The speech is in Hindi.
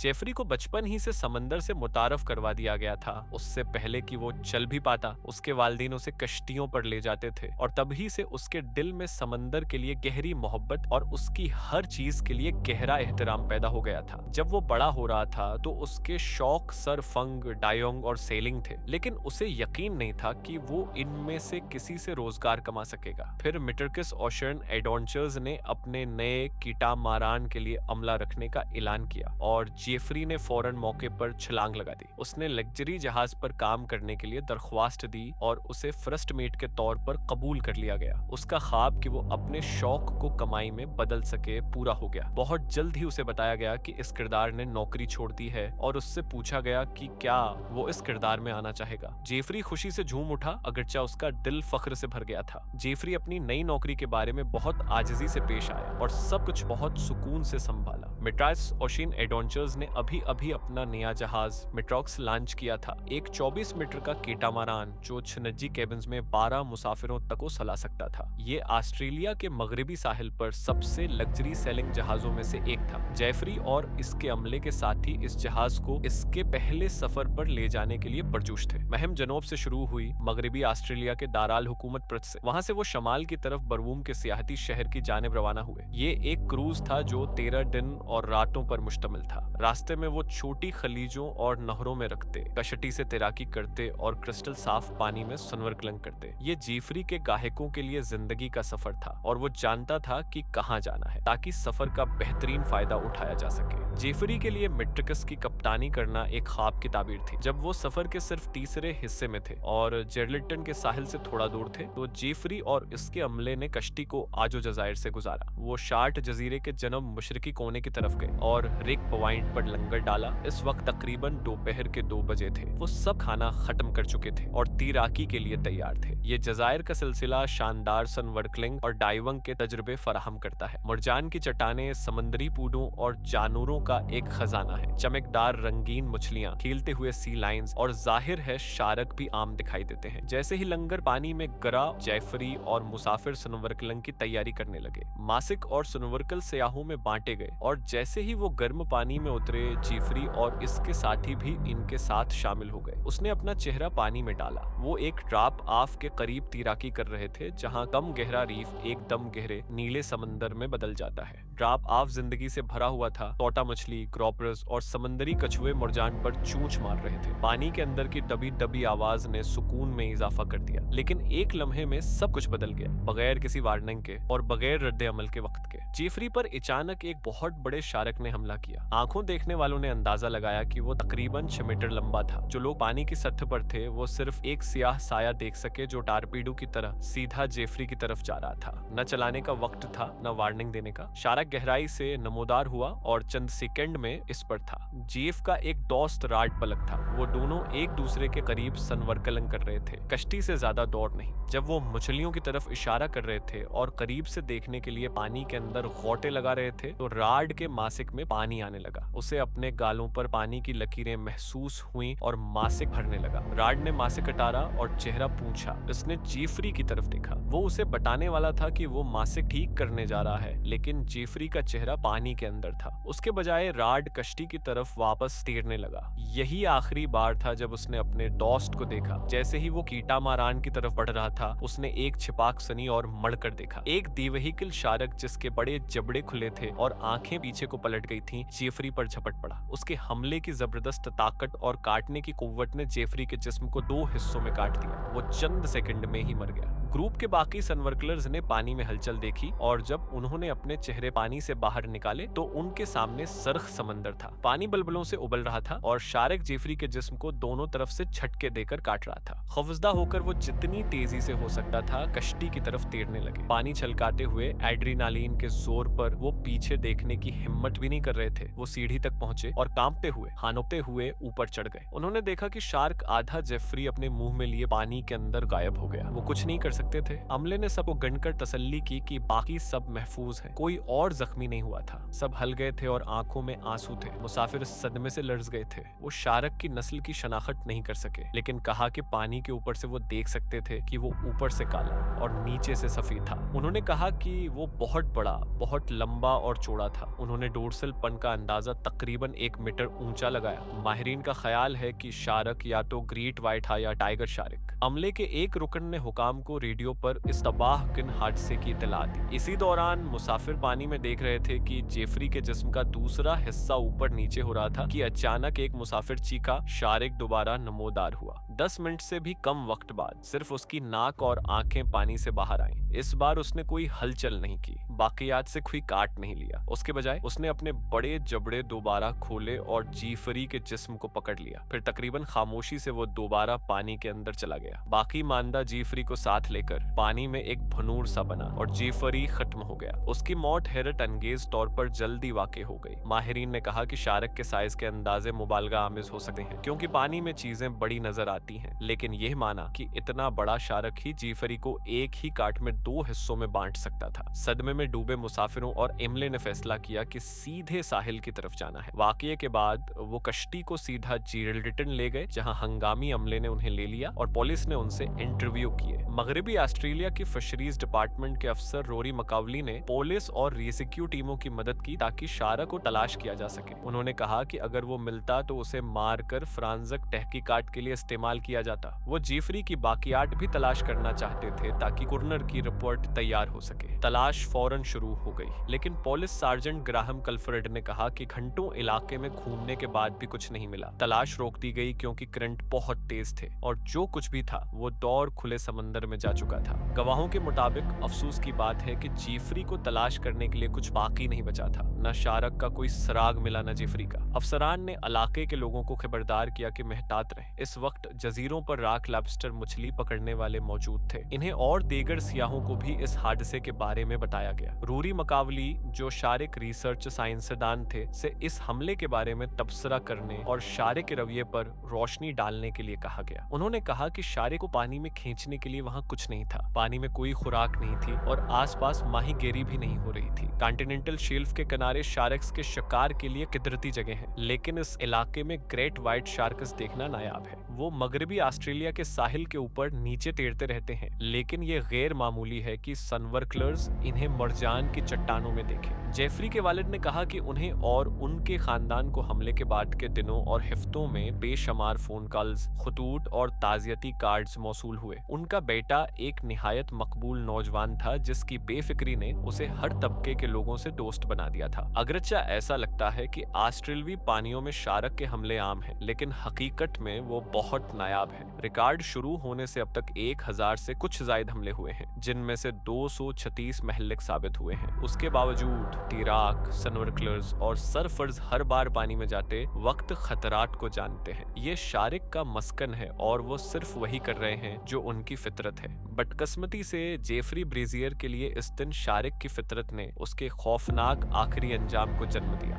जेफरी को बचपन ही से समंदर से मुतारफ करवा दिया गया था। उससे पहले कि वो चल भी पाता, उसके वालिदैन उसे कश्तियों पर ले जाते थे और तभी से उसके दिल में समंदर के लिए गहरी मोहब्बत और उसकी हर चीज के लिए गहरा एहतराम पैदा हो गया था। जब वो बड़ा हो रहा था तो उसके शौक सरफंग, डायोंग और सेलिंग थे, लेकिन उसे यकीन नहीं था कि वो इनमें से किसी से रोजगार कमा सकेगा। फिर मिटरकिस ओशन एडवेंचर्स ने अपने नए कीटामारान के लिए अमला रखने का ऐलान किया और जेफरी ने फौरन मौके पर छलांग लगा दी। उसने लग्जरी जहाज पर काम करने के लिए दरख्वास्त दी और उसे फर्स्ट मेट के तौर पर कबूल कर लिया गया। उसका ख्वाब कि वो अपने शौक को कमाई में बदल सके पूरा हो गया। बहुत जल्द ही उसे बताया गया कि इस किरदार ने नौकरी छोड़ दी है और उससे पूछा गया कि क्या वो इस किरदार में आना चाहेगा। जेफरी खुशी से झूम उठा, अगरचे उसका दिल फख्र से भर गया था। जेफरी अपनी नई नौकरी के बारे में बहुत आजिजी से पेश आया और सब कुछ बहुत सुकून से संभाला। मिट्राइस ओशिन एडवेंचर्स ने अभी अपना नया जहाज मिट्रॉक्स लॉन्च किया था, एक 24 मीटर का केटामारान जो छनज्जी केबिन्स में 12 मुसाफिरों तक को सला सकता था। ये ऑस्ट्रेलिया के मगरबी साहिल पर सबसे लग्जरी सेलिंग जहाजों में से एक था। जेफरी और इसके अमले के साथी इस जहाज को इसके पहले सफर पर ले जाने के लिए पुरजोश थे। मुहिम जनूब से शुरू हुई, मगरबी ऑस्ट्रेलिया के दाराल हुकूमत पर्थ से। वहां से वो शमाल की तरफ बरवूम के सियाहती शहर की जानिब रवाना हुए। ये एक क्रूज था जो 13 दिन और रातों पर मुश्तमिल था। रास्ते में वो छोटी खलीजों और नहरों में रखते, कश्ती से तैराकी करते और क्रिस्टल साफ पानी में स्नॉर्कलिंग करते। ये जेफरी के गाहकों के लिए जिंदगी का सफर था और वो जानता था कि कहाँ जाना है ताकि सफर का बेहतरीन फायदा उठाया जा सके। जेफरी के लिए मिट्रिकस की कप्तानी करना एक ख्वाब की ताबीर थी। जब वो सफर के सिर्फ तीसरे हिस्से में थे और जेरलिटन के साहिल से थोड़ा दूर थे तो जेफरी और इसके अमले ने कश्ती को आजो जजायर से गुजारा। वो शार्ट जजीरे के जनब मशरकी कोने की तरफ गए और रिक पॉइंट पर लंगर डाला। इस वक्त तकरीबन दोपहर के 2 बजे थे। वो सब खाना खत्म कर चुके थे और तैराकी के लिए तैयार थे। ये जजायर का सिलसिला शानदार स्नॉर्कलिंग और डाइविंग के तजुर्बे फराहम करता है। मुरजान की चट्टानें समंदरी पूडों और जानवरों का एक खजाना है। चमकदार रंगीन मछलियां, खेलते हुए सी लाइन्स और जाहिर है शार्क भी आम दिखाई देते हैं। जैसे ही लंगर पानी में गिरा, जेफरी और मुसाफिर स्नॉर्कलिंग की तैयारी करने लगे। मासिक और स्नॉर्कल सयाहों में बांटे गए और जैसे ही वो गर्म पानी में उतरे, जेफरी और इसके साथी भी इनके साथ शामिल हो गए। उसने अपना चेहरा पानी में डाला। वो एक ड्रॉप ऑफ के करीब तैराकी कर रहे थे जहां कम गहरा रीफ एकदम गहरे नीले समंदर में बदल जाता है। ड्रॉप ऑफ जिंदगी से भरा हुआ था। तोता मछली, ग्रोपर्स और समंदरी कछुए मुरजान पर चूंच मार रहे थे। पानी के अंदर की दबी दबी आवाज ने सुकून में इजाफा कर दिया, लेकिन एक लम्हे में सब कुछ बदल गया, बगैर किसी वार्निंग के और बगैर रद्द अमल के वक्त के। जेफरी पर अचानक एक बहुत बड़े शार्क ने हमला किया। आंखों देखने वालों ने अंदाजा लगाया कि वो तकरीबन 6 मीटर लंबा था। जो लोग पानी की सतह पर थे वो सिर्फ एक सियाह साया देख सके जो टारपीडो की तरह सीधा जेफरी की तरफ जा रहा था। न चलाने का वक्त था, न वार्निंग देने का। शार्क गहराई से नमोदार हुआ और चंद सेकंड में इस पर था। जेफ का एक दोस्त राड पलक था। वो दोनों एक दूसरे के करीब स्नॉर्कलिंग कर रहे थे, कश्ती से ज्यादा दौड़ नहीं। जब वो मछलियों की तरफ इशारा कर रहे थे और करीब से देखने के लिए पानी के अंदर गोटे लगा रहे थे तो राड के मासिक में पानी आने लगा। उसे अपने गालों पर पानी की लकीरें महसूस हुई और मासिक भरने लगा। राड ने मासिक कटारा और चेहरा पूंछा। इसने जेफरी की तरफ देखा। वो उसे बताने वाला था कि वो मासिक ठीक करने जा रहा है, लेकिन जेफरी का चेहरा पानी के अंदर था। उसके बजाय राड कश्ती की तरफ वापस तैरने लगा। यही आखिरी बार था जब उसने अपने दोस्त को देखा। जैसे ही वो कीटामारान की तरफ बढ़ रहा था, उसने एक छिपाक सनी और मड़कर देखा। एक दिवेहिकल शार्क जिसके बड़े जबड़े खुले थे और आंखें पीछे को पलट गई थीं, जेफरी पर झपट पड़ा। उसके हमले की जबरदस्त ताकत और काटने की कुव्वत ने जेफरी के जिस्म को 2 हिस्सों में काट दिया। वो चंद सेकंड में ही मर गया। ग्रुप के बाकी स्नॉर्कलर्स ने पानी में हलचल देखी और जब उन्होंने अपने चेहरे पानी से बाहर निकाले तो उनके सामने सर्ख समंदर था। पानी बलबलों से उबल रहा था और शार्क जेफरी के जिस्म को दोनों तरफ से झटके देकर काट रहा था। खौफजदा होकर वो जितनी तेजी से हो सकता था कश्ती की तरफ तैरने लगे। पानी छलकाते हुए एड्रेनालिन के जोर पर वो पीछे देखने की हिम्मत भी नहीं कर रहे थे। वो सीढ़ी तक पहुंचे और कांपते हुए, हानोपते हुए ऊपर चढ़ गए। उन्होंने देखा कि शार्क आधा जेफरी अपने मुंह में लिए पानी के अंदर गायब हो गया। वो कुछ नहीं कर सकते थे। अमले ने सबको गनकर तसल्ली की कि बाकी सब महफूज है, कोई और जख्मी नहीं हुआ था। सब हल गए थे और आंखों में आंसू थे। मुसाफिर सदमे से लर्ज गए थे। वो शार्क की नस्ल की शनाख्त नहीं कर सके, लेकिन कहा कि पानी के ऊपर से वो देख सकते थे कि वो ऊपर से काला और नीचे से सफेद था। उन्होंने कहा कि वो बहुत बड़ा, बहुत लंबा और चौड़ा था। उन्होंने डोर्सल पन का अंदाजा तकरीबन 1 मीटर ऊंचा लगाया। माहिरीन का ख्याल है कि शार्क या तो ग्रेट व्हाइट था या टाइगर शार्क। अमले के एक रुकन ने हुकाम को रेडियो पर इस तबाहकुन हादसे की इत्तला दी। इसी दौरान मुसाफिर पानी में देख रहे थे कि जेफरी के जिस्म का दूसरा हिस्सा ऊपर नीचे हो रहा था कि अचानक एक मुसाफिर चीखा। शार्क दोबारा नमोदार हुआ। 10 मिनट से भी कम वक्त बाद सिर्फ उसकी नाक और आंखें पानी से बाहर आईं। इस बार उसने कोई हलचल नहीं की, बाकियात से कोई काट नहीं लिया। उसके बजाय उसने अपने बड़े जबड़े दोबारा खोले और जेफरी के जिस्म को पकड़ लिया। फिर तकरीबन खामोशी से वो दोबारा पानी के अंदर चला गया। बाकी मानदा जेफरी को साथ लेकर पानी में एक भनूर सा बना और जेफरी खत्म हो गया। उसकी मौत हैरत अंगेज तौर पर जल्दी वाक़ई हो गई। माहिरीन ने कहा कि शार्क के साइज के अंदाजे मुबालगा आमिज हो सकते हैं क्योंकि पानी में चीजें बड़ी नजर आती हैं, लेकिन यह माना कि इतना बड़ा शार्क ही जेफरी को एक ही काट में 2 हिस्सों में बांट सकता था। सदमे में डूबे मुसाफिरों और इमले ने फैसला किया कि सीधे साहिल की तरफ जाना है। वाकये के बाद वो कश्ती को सीधा जिब्राल्टर ले गए, जहां हंगामी अमले ने उन्हें ले लिया और पुलिस ने उनसे इंटरव्यू किए। मगरबी ऑस्ट्रेलिया की फिशरीज डिपार्टमेंट के अफसर रोरी मकावली ने पुलिस और रेस्क्यू टीमों की मदद की ताकि शार्क को तलाश किया जा सके। उन्होंने कहा कि अगर वो मिलता तो उसे मारकर फ्रांजक तहकीकात के लिए इस्तेमाल किया जाता। वो जेफरी की बाकियात भी तलाश करना चाहते थे ताकि कुरनर की रिपोर्ट तैयार हो सके। तलाश फौरन शुरू हो गई, लेकिन पुलिस सार्जेंट ग्राहम कल्फर्ड ने कहा कि घंटों इलाके में घूमने के बाद भी कुछ नहीं मिला। तलाश रोक दी गई क्योंकि करंट बहुत तेज थे और जो कुछ भी था वो दौर खुले समंदर में जा चुका था। गवाहों के मुताबिक अफसोस की बात है कि जेफरी को तलाश करने के लिए कुछ बाकी नहीं बचा था। न शार्क का कोई सुराग मिला न जेफरी का। अफसरान ने इलाके के लोगों को खबरदार किया कि मेहतात रहें। इस वक्त जजीरों पर राक लॉबस्टर मछली पकड़ने वाले मौजूद थे। इन्हें और दीगर सियाहों को भी इस हादसे के बारे में बताया गया। रूरी मकावली, जो शार्क रिसर्च साइंसदान थे, से इस हमले के बारे में तबसरा करने और शार्क के रवैये पर रोशनी डालने के लिए कहा गया। उन्होंने कहा कि शार्क को पानी में खींचने के लिए वहां कुछ नहीं था। पानी में कोई खुराक नहीं थी और आसपास माहीगीरी भी नहीं हो रही थी। कॉन्टिनेंटल शेल्फ के किनारे शार्क्स के शिकार के लिए कुदरती जगह है, लेकिन इस इलाके में ग्रेट व्हाइट शार्क्स देखना नायाब है। वो मगरबी ऑस्ट्रेलिया के साहिल के ऊपर नीचे तैरते रहते हैं, लेकिन ये गैर मामूली है कि सनवर्कलर्स इन्हें मरजान की चट्टानों में देखें। जेफरी के वालिद ने कहा कि उन्हें और उनके खानदान को हमले के बाद के दिनों और हफ्तों में बेशुमार फोन कॉल्स, खतूत और ताज़ियती कार्ड्स मौसूल हुए। उनका बेटा एक निहायत मकबूल नौजवान था जिसकी बेफिक्री ने उसे हर तबके के लोगों से दोस्त बना दिया था। अगरचा ऐसा लगता है कि ऑस्ट्रेलवी पानियों में शार्क के हमले आम हैं, लेकिन हकीकत में वो बहुत नायाब है। रिकॉर्ड शुरू होने से अब तक 1000 से कुछ जायद हमले हुए हैं, जिनमें से 236 महलिक साबित हुए हैं। उसके बावजूद तिराक, सनवर्कलर्स और सर्फर्स हर बार पानी में जाते वक्त खतरात को जानते हैं। ये शार्क का मस्कन है और वो सिर्फ वही कर रहे हैं जो उनकी फितरत है। बदकिस्मती से जेफरी ब्रेजियर के लिए इस दिन शार्क की फितरत ने उसके खौफनाक आखिरी अंजाम को जन्म दिया।